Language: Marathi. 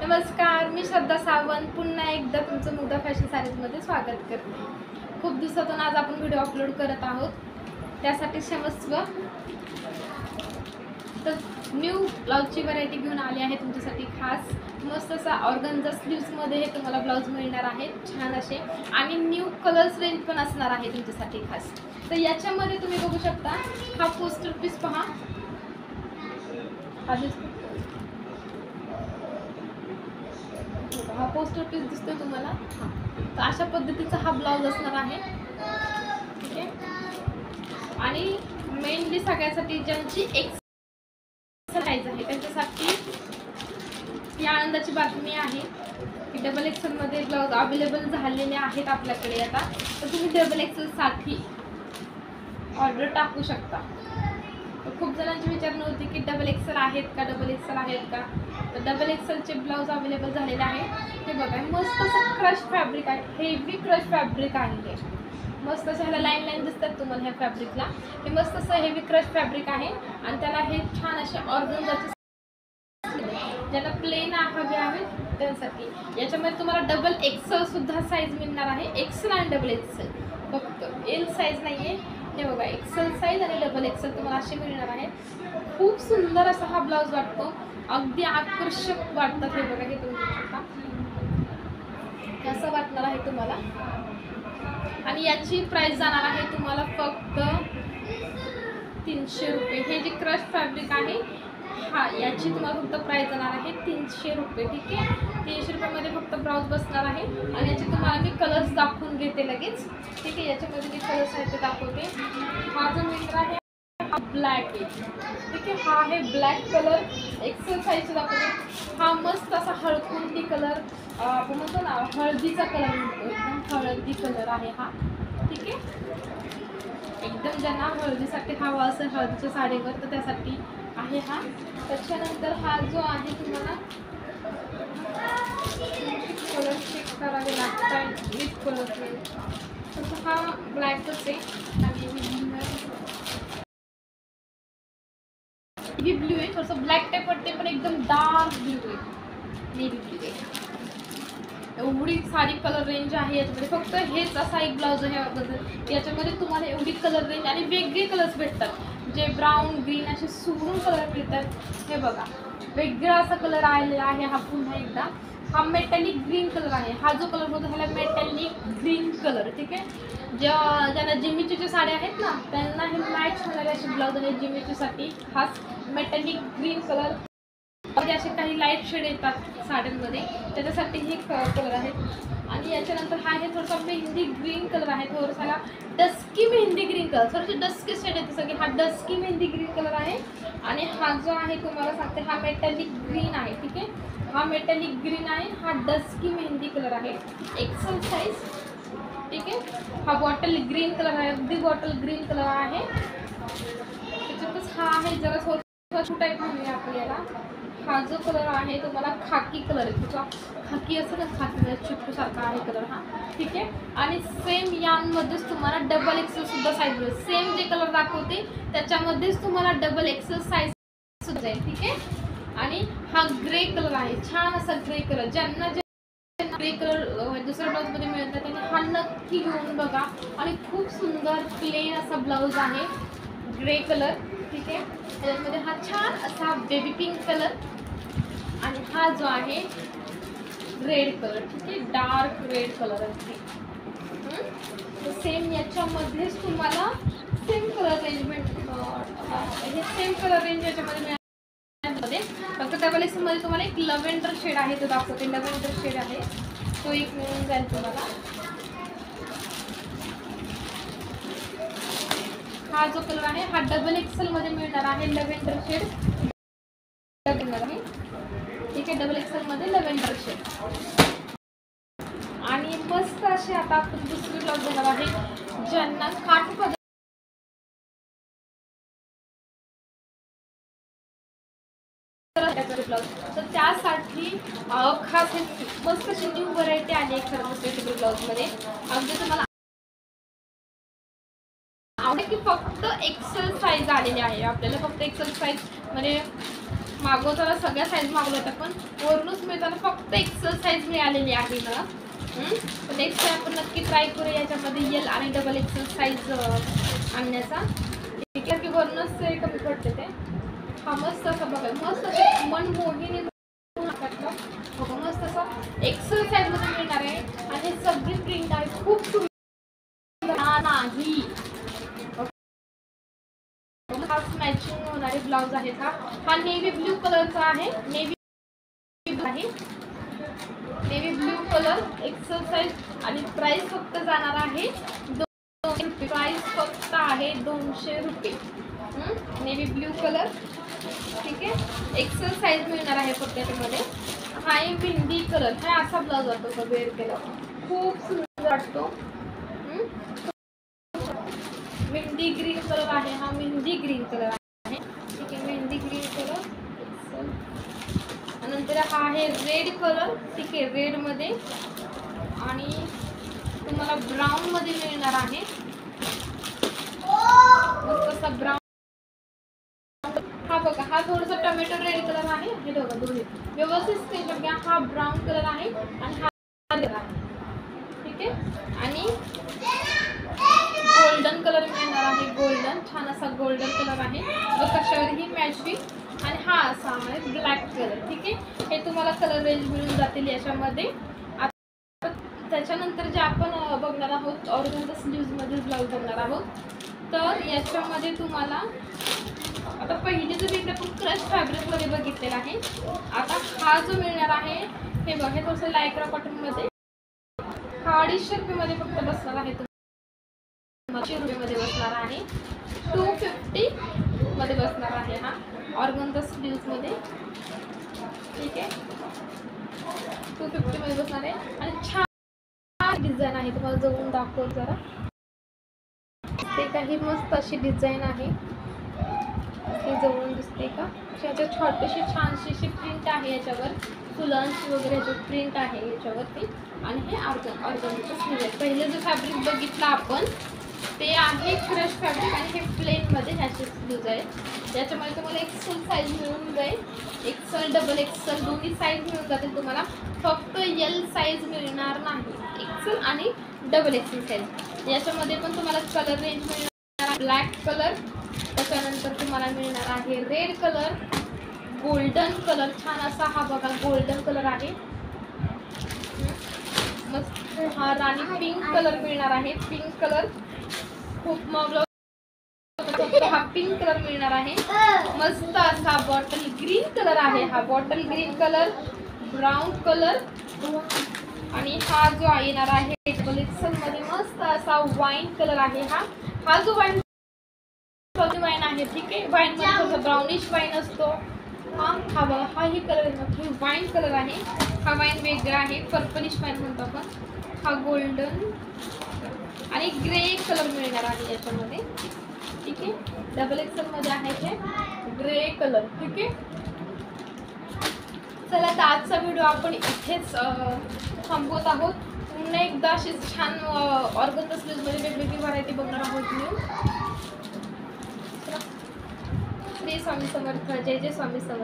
नमस्कार, मी श्रद्धा सावंत पुन्हा एकदा तुमचं मुग्धा फॅशन साडीजमध्ये स्वागत करते। खूप दिवसातून आज आपण व्हिडिओ अपलोड करत आहोत, त्यासाठी क्षमस्व। तर न्यू ब्लाउजची व्हरायटी घेऊन आली आहे तुमच्यासाठी खास। मस्त असा ऑर्गन्झा स्लीव्समध्ये हे तुम्हाला ब्लाउज मिळणार आहे, छान असे, आणि न्यू कलर्स रेंज पण असणार आहे तुमच्यासाठी खास। तर याच्यामध्ये तुम्ही बघू शकता, हा पोस्टर पीस पहा, हा पोस्टर पीस दिसतोय तुम्हाला। तर अशा पद्धतीचा हा ब्लाउज असणार आहे, ठीक आहे। आणि मेनली सगळ्यासाठी ज्यांची एक्सेल साईज आहे त्यांच्यासाठी ही आनंदाची बातमी आहे की डबल एक्सेल मध्ये ब्लाउज अवेलेबल झालेले आहेत आपल्याकडे आता। तर तुम्ही डबल एक्सेल साठी ऑर्डर टाकू शकता। खूप जणांची विचारणं होती की डबल एक्सेल आहेत का, डबल एक्सेल आहेत का। तर डबल एक्सेलचे ब्लाउज अवेलेबल झालेले आहे। हे बघा, मस्त असं क्रश फॅब्रिक आहे, हेवी क्रश फॅब्रिक आहे। मस्त असं ह्याला लाईन लाईन दिसतात तुम्हाला ह्या फॅब्रिकला। हे मस्त असं हेवी क्रश फॅब्रिक आहे आणि त्याला हे छान असे ऑर्गन्झाचे, ज्याला प्लेन हवे आहेत त्यांसाठी याच्यामध्ये तुम्हाला डबल एक्सेल सुद्धा साईज मिळणार आहे। एक्सेल आणि डबल एक्सेल, फक्त एल साईज नाहीये। हे बघा, एक्सेल साईज आणि डबल एक्सेल तुम्हाला असे मिळणार आहे। खूप सुंदर असा हा ब्लाउज वाटतो, अगदी आकर्षक वाटतात। हे बघा, हे तुम्ही बघू शकता कसं वाटणार आहे तुम्हाला। आणि याची प्राइस जाणार आहे तुम्हाला फक्त 300 रुपये। हे जे क्रश फॅब्रिक आहे याची तुम्हाला फक्त प्राइस जाणार आहे 300 रुपये, ठीक आहे। 300 रुपयामध्ये फक्त ब्लाउज बसणार आहे। आणि याचे तुम्हाला मी कलर्स दाखवून घेते लगेच, ठीक आहे। याच्यामध्ये जे कलर्स आहेत ते दाखवते। हा जो मिळणार आहे हा ब्लॅक आहे, ठीक आहे। हा आहे ब्लॅक कलर, एक्सेल साईजचा दाखवते। हा मस्त असा हळकुंडी कलर, आपण म्हणतो ना हळदीचा कलर म्हणतो, एकदम हळदी कलर आहे हा, ठीक आहे। एकदम ज्यांना हळदीसाठी हवा असेल हळदीच्या साडीवर तर त्यासाठी आहे हा। त्याच्यानंतर हा जो आहे तुम्हाला कलर चेक करावे लागतात विथ कलर, तसं हा ब्लॅकच आहे आणि ब्लू आहे, थोडंसं ब्लॅक टाईप वाटते पण एकदम डार्क ब्लू आहे, नेव्ही ब्लू आहे। एवढी सारी कलर रेंज आहे याच्यामध्ये, फक्त हेच असा एक ब्लाउज आहे याच्यामध्ये तुम्हाला एवढी कलर रेंज आणि वेगळे कलर्स भेटतात, जे ब्राऊन ग्रीन असे सुरून कलर मिळतात। हे बघा, वेगळा असा कलर आलेला आहे हा पुन्हा एकदा। हा मेटॅलिक ग्रीन कलर आहे, हा जो कलर होता ह्याला मेटॅलिक ग्रीन कलर, ठीक आहे। ज्यांना जिमीचूच्या साड्या आहेत ना त्यांना हे मॅच होणारे असे ब्लाउज आहे जिमीचूसाठी खास। मेटॅलिक ग्रीन कलर मध्ये असे काही लाईट शेड येतात साड्यांमध्ये, त्याच्यासाठी हे कलर आहेत। आणि याच्यानंतर हा आहे थोडासा मेहंदी ग्रीन कलर आहे, थोडासा डस्की मेहंदी ग्रीन कलर, थोडेसे डस्की शेड येते सगळे। हा डस्की मेहंदी ग्रीन कलर आहे। आणि हा जो आहे तुम्हाला सांगते हा मेटॅलिक ग्रीन आहे, ठीक आहे। हा मेटॅलिक ग्रीन आहे, हा डस्की मेहंदी कलर आहे, एक्सेल साईज, ठीक आहे। हा बॉटल ग्रीन कलर आहे, अगदी बॉटल ग्रीन कलर आहे। त्याच्यातच हा आहे जरा थोडा टाईप म्हणूया आपल्याला। हा जो कलर आहे तुम्हाला खाकी कलर आहे, तुझा खाकी असं ना, खाकी चिप्पू सारखा आहे कलर हा, ठीक आहे। आणि सेम यांमध्येच तुम्हाला डबल एक्सेल सुद्धा साईज मिळेल। सेम जे कलर दाखवते त्याच्यामध्येच तुम्हाला डबल एक्सेल साईज सुद्धा आहे, ठीक आहे। आणि हा ग्रे कलर आहे, छान असा ग्रे कलर। ज्यांना ग्रे कलर दुसऱ्या ब्लाउजमध्ये मिळतात त्यांनी हा नक्की घेऊन बघा। आणि खूप सुंदर प्लेन असा ब्लाउज आहे, ग्रे कलर, ठीक आहे। त्याच्यामध्ये हा छान असा बेबी पिंक कलर आणि हा जो आहे रेड कलर, ठीक आहे, डार्क रेड कलर आहे। तर सेम याच्यामध्येच तुम्हाला सेम कलर रेंजमेंट हे सेम कलर रेंज याच्यामध्ये मिळाले। फक्त डबल एक्सेल मध्ये तुम्हाला एक लव्हेंडर शेड आहे तो दाखवते, लव्हेंडर शेड आहे तो एक मिळून जाईल तुम्हाला। हा जो कलर आहे हा डबल एक्सेल मध्ये मिळणार आहे, लव्हेंडर शेड आहे, ठीक आहे। डबल एक्सेल मध्ये लव्हेंडर शेड। आणि मस्त असे आता आपण दुसरी ब्लाउज देणार आहे ज्यांना काठ ब्लाउज, तर त्यासाठी खास मस्त अशी न्यू व्हरायटी आली आहे खरं ब्लाउजमध्ये। अगदी तुम्हाला आवडेल की फक्त एक्सेल साईज आलेली आहे आपल्याला, फक्त एक्सेल साईज मध्ये मागवताना सगळ्या साईज मागवल्या होत्या, पण वरूनच मिळताना फक्त एक्सेल साईज मिळालेली आहे ना. तर नेक्स्ट टाइम आपण नक्की ट्राय करूया याच्यामध्ये एल आणि डबल एक्सेल साईज आणण्याचा. ठीक आहे की वरूनच ते कमी पडते ते. हा मस्त असं बघा, मस्त असं मनमोहिनी मस्त असं एक्सेल साईज मध्ये मिळणार आहे. आणि हे सगळी प्रिंट आहे, खूप सुंदर नाही. मॅचिंग होणारे ब्लाउज आहेत. हा नेव्ही ब्ल्यू कलरचा आहे. Navy blue colour XL size आणि प्राइस फक्त जाणार आहे 200 रुपये. प्राइस फक्त आहे 200 रुपये. Navy blue colour. ठीक आहे, एक्सेल साईज मिळणार आहे फक्त त्याच्यामध्ये. हा आहे मेहंदी कलर. हा असा ब्लाउज वाटतो वेअर केला, खूप सुंदर वाटतो. मेहंदी ग्रीन कलर आहे. हा मेहंदी ग्रीन कलर आहे. ठीक आहे, मेहंदी ग्रीन कलर. नंतर हा आहे रेड कलर. ठीक आहे, रेड मध्ये आणि तुम्हाला ब्राऊन मध्ये मिळणार आहे. मग कसा ब्राऊन. हा बघा, हा थोडासा टोमॅटो रेड कलर आहे. हे बघा दोन्ही व्यवस्थित स्क्रीनशॉट घ्या. हा ब्राऊन कलर आहे आणि हा कलर आहे. ठीक आहे, आणि गोल्डन कलर मिळणार आहे. गोल्डन, छान असा गोल्डन कलर आहे जो कशावरही मॅचिंग. आणि हा असा आहे ब्लॅक कलर. ठीक आहे, हे तुम्हाला कलर रेंज मिळून जातील याच्यामध्ये. आता त्याच्यानंतर जे आपण बघणार आहोत ऑर्गनचा स्लीव्जमध्ये ब्लाऊज बघणार आहोत. तर याच्यामध्ये तुम्हाला आता पहिले जो मी आपण क्रश फॅब्रिकमध्ये बघितलेला आहे, आता हा जो मिळणार आहे हे बघा, हे थोडंसं लायक्रा कॉटनमध्ये. हा 250 रुपयेमध्ये फक्त बसणार आहे. 200 रुपयेमध्ये बसणार आहे. 250 मध्ये बसणार आहे हा ऑर्गनचा स्लीव्जमध्ये. ठीक आहे, 250 मध्ये बसणार आहे. आणि छान डिझाईन आहे, तुम्हाला जवळून दाखवतो जरा. ते काही मस्त अशी डिझाईन आहे, हे जवळून दिसते का. याच्यात छोटीशी छानशी अशी प्रिंट आहे याच्यावर, फुलांची वगैरे ह्याच्यावर प्रिंट आहे याच्यावरती. आणि हे ऑर्गनचं स्लीव आहे. पहिले जो फॅब्रिक बघितला आपण ते आहे क्रश फॅब्रिक आणि हे प्लेनमध्ये ह्याचे स्लीव्ज आहेत. याच्यामध्ये तुम्हाला एक्सेल साईज मिळून जाईल. एक्सेल डबल एक्सेल दोन्ही साईज मिळून जातील तुम्हाला. फक्त एल साईज मिळणार नाही, एक्सेल आणि डबल एक्सेल साईज. याच्यामध्ये पण तुम्हाला कलर रेंज मिळणार आहे. ब्लॅक कलर, त्याच्यानंतर तुम्हाला मिळणार आहे रेड कलर, गोल्डन कलर. छान असा हा बघा गोल्डन कलर आहे. मस्त हा राणी पिंक कलर मिळणार आहे. पिंक कलर खूप मग हा पिंक कलर मिळणार आहे. मस्त असा बॉटल ग्रीन कलर आहे. हा bottle green colour, brown colour आणि हा जो येणार आहे डबल एक्सेल मध्ये मस्त असा वाईन कलर आहे. हा जो वाईन आहे. ठीक आहे, वाईन मध्ये थोडं ब्राउनिश वाईन असतो. हा बघा, हा ही कलर आहे, वाईन कलर आहे. हा वाईन वेगळा आहे, पर्पलिश वाईन म्हणतो आपण. हा गोल्डन आणि ग्रे कलर मिळणार आहे याच्यामध्ये. ठीक आहे, डबल एक्सेल मध्ये आहे हे ग्रे कलर. ठीक आहे, चला तर आजचा व्हिडिओ आपण इथेच थांबवत आहोत. पुन्हा एकदा अशी छान ऑर्गनचा स्लीव्जमध्ये वेगवेगळी व्हरायटी बघणार आहोत मी. श्री स्वामी समर्थ. जय जय स्वामी समर्थ.